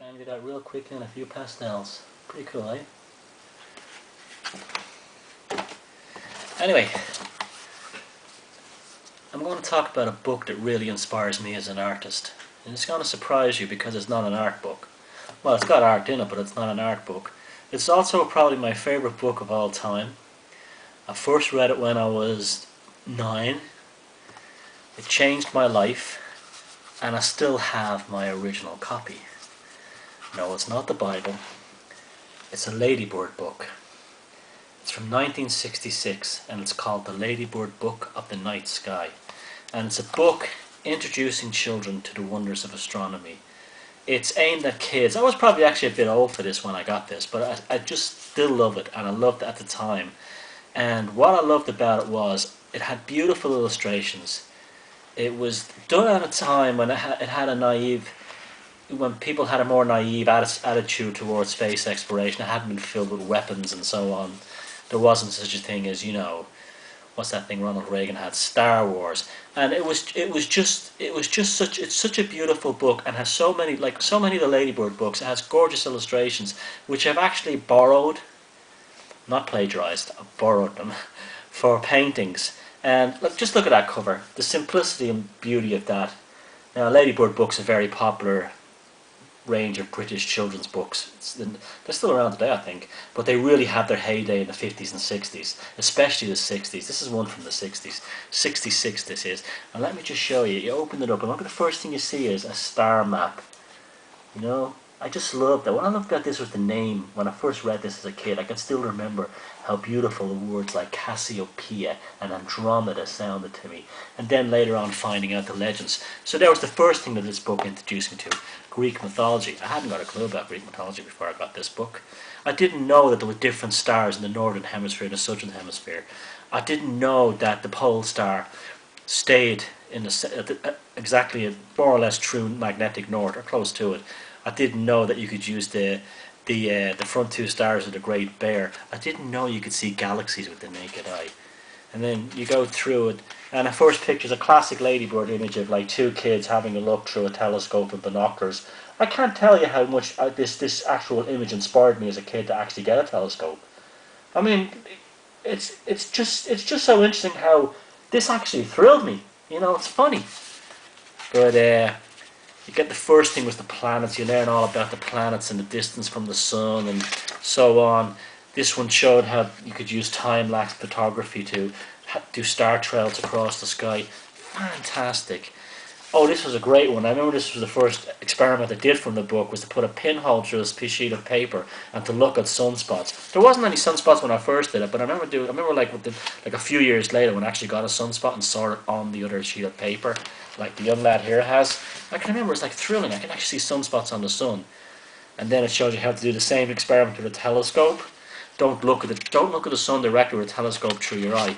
Scan it out real quick in a few pastels. Pretty cool, eh? Anyway, I'm going to talk about a book that really inspires me as an artist. And it's going to surprise you because it's not an art book. Well, it's got art in it, but it's not an art book. It's also probably my favourite book of all time. I first read it when I was 9. It changed my life, and I still have my original copy. No, it's not the Bible. It's a Ladybird book. It's from 1966, and it's called The Ladybird Book of the Night Sky. And it's a book introducing children to the wonders of astronomy. It's aimed at kids. I was probably actually a bit old for this when I got this, but I just still love it, and I loved it at the time. And what I loved about it was it had beautiful illustrations. It was done at a time when it had a naive, when people had a more naive attitude towards space exploration. It hadn't been filled with weapons and so on. There wasn't such a thing as, you know, what's that thing Ronald Reagan had, Star Wars. And it's such a beautiful book, and has so many of the Ladybird books. It has gorgeous illustrations, which I've actually borrowed, not plagiarized, I've borrowed them for paintings. And look, just look at that cover, the simplicity and beauty of that. Now, Ladybird books are very popular range of British children's books. They're still around today, I think, but they really had their heyday in the 50s and 60s, especially the 60s. This is one from the 60s, 66 this is. And let me just show you. You open it up, and look at the first thing you see is a star map. You know, I just loved that. What I loved about this was the name. When I first read this as a kid, I can still remember how beautiful the words like Cassiopeia and Andromeda sounded to me. And then later on finding out the legends. So that was the first thing that this book introduced me to, Greek mythology. I hadn't got a clue about Greek mythology before I got this book. I didn't know that there were different stars in the northern hemisphere and the southern hemisphere. I didn't know that the pole star stayed in exactly a more or less true magnetic north, or close to it. I didn't know that you could use the front two stars of the Great Bear. I didn't know you could see galaxies with the naked eye. And then you go through it, and the first picture is a classic Ladybird image of like two kids having a look through a telescope and binoculars. I can't tell you how much this actual image inspired me as a kid to actually get a telescope. I mean, it's just so interesting how this actually thrilled me. You know, it's funny. But you get the first thing was the planets. You learn all about the planets and the distance from the sun and so on. This one showed how you could use time-lapse photography to do star trails across the sky. Fantastic. Oh, this was a great one. I remember this was the first experiment I did from the book, was to put a pinhole through a sheet of paper and to look at sunspots. There wasn't any sunspots when I first did it, but I remember like a few years later when I actually got a sunspot and saw it on the other sheet of paper, like the young lad here has. I can remember it's like thrilling. I can actually see sunspots on the sun. And then it shows you how to do the same experiment with a telescope. Don't look at the sun directly with a telescope through your eye.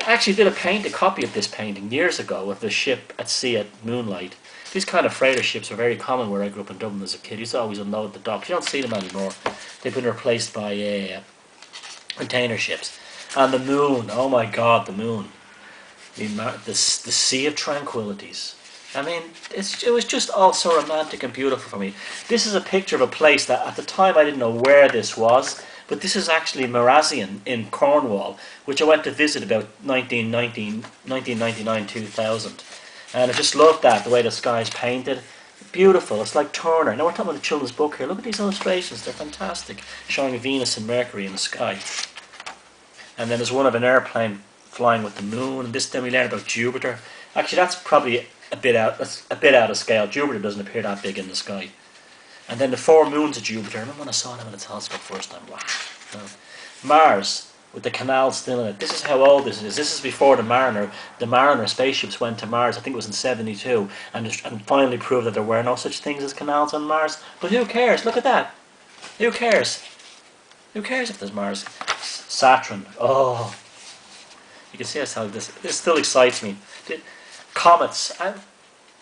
I actually did a copy of this painting years ago with the ship at sea at moonlight. These kind of freighter ships were very common where I grew up in Dublin as a kid. You used to always unload the docks. You don't see them anymore. They've been replaced by container ships. And the moon, oh my God, the moon. The sea of tranquilities. I mean, it was just all so romantic and beautiful for me. This is a picture of a place that at the time I didn't know where this was, but this is actually Marazion in Cornwall, which I went to visit about 1999, 2000. And I just loved that, the way the sky is painted. Beautiful, it's like Turner. Now we're talking about a children's book here. Look at these illustrations, they're fantastic, showing Venus and Mercury in the sky. And then there's one of an airplane flying with the moon, and then we learn about Jupiter. Actually, that's probably a bit out of scale. Jupiter doesn't appear that big in the sky. And then the 4 moons of Jupiter. I remember when I saw them in a telescope first time. Wow. Mars, with the canal still in it. This is how old this is. This is before the Mariner spaceships went to Mars. I think it was in 1972, and finally proved that there were no such things as canals on Mars. But who cares? Look at that. Who cares? Who cares if there's Mars? Saturn. Oh. You can see how this still excites me. Comets.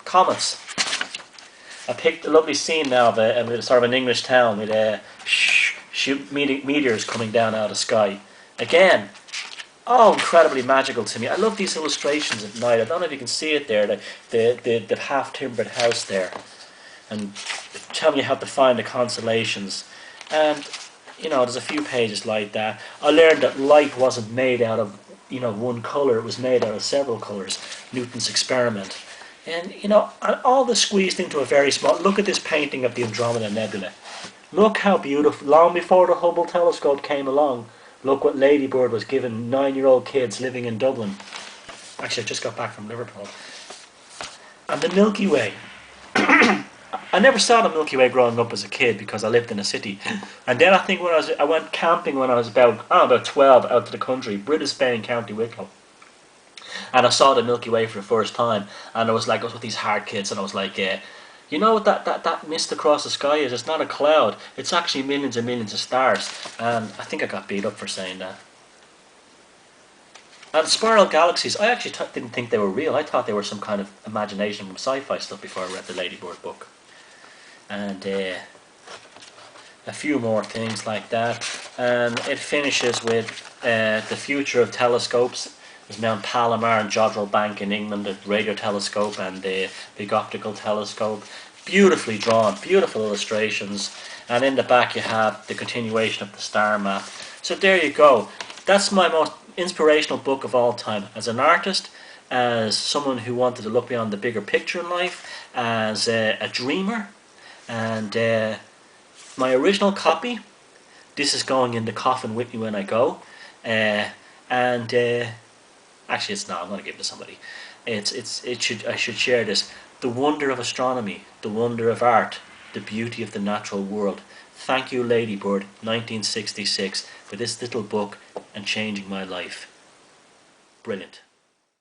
Comets. I picked a lovely scene now of sort of an English town with meteors coming down out of the sky. Again, oh, incredibly magical to me. I love these illustrations at night. I don't know if you can see it there, the half-timbered house there. and telling you how to find the constellations. And you know, there's a few pages like that. I learned that light wasn't made out of, you know, one colour, it was made out of several colours. Newton's experiment. And you know, and all this squeezed into a very small. Look at this painting of the Andromeda Nebula. Look how beautiful. Long before the Hubble telescope came along, look what Ladybird was giving 9-year-old kids living in Dublin. Actually, I just got back from Liverpool. And the Milky Way. I never saw the Milky Way growing up as a kid because I lived in a city. And then I think when I went camping when I was about 12 out to the country, Brisbane, County Wicklow. And I saw the Milky Way for the first time. And I was with these hard kids, and I was like, you know what that mist across the sky is? It's not a cloud. It's actually millions and millions of stars. And I think I got beat up for saying that. And spiral galaxies, I actually didn't think they were real. I thought they were some kind of imagination from sci-fi stuff before I read the Ladybird book. And a few more things like that. And it finishes with the future of telescopes. There's Mount Palomar and Jodrell Bank in England, the radio telescope and the big optical telescope. Beautifully drawn, beautiful illustrations. And in the back you have the continuation of the star map. So there you go. That's my most inspirational book of all time. As an artist, as someone who wanted to look beyond the bigger picture in life, as a dreamer. And my original copy, this is going in the coffin with me when I go. Actually it's not, I'm going to give it to somebody. I should share this. The wonder of astronomy, the wonder of art, the beauty of the natural world. Thank you, Ladybird, 1966, for this little book and changing my life. Brilliant.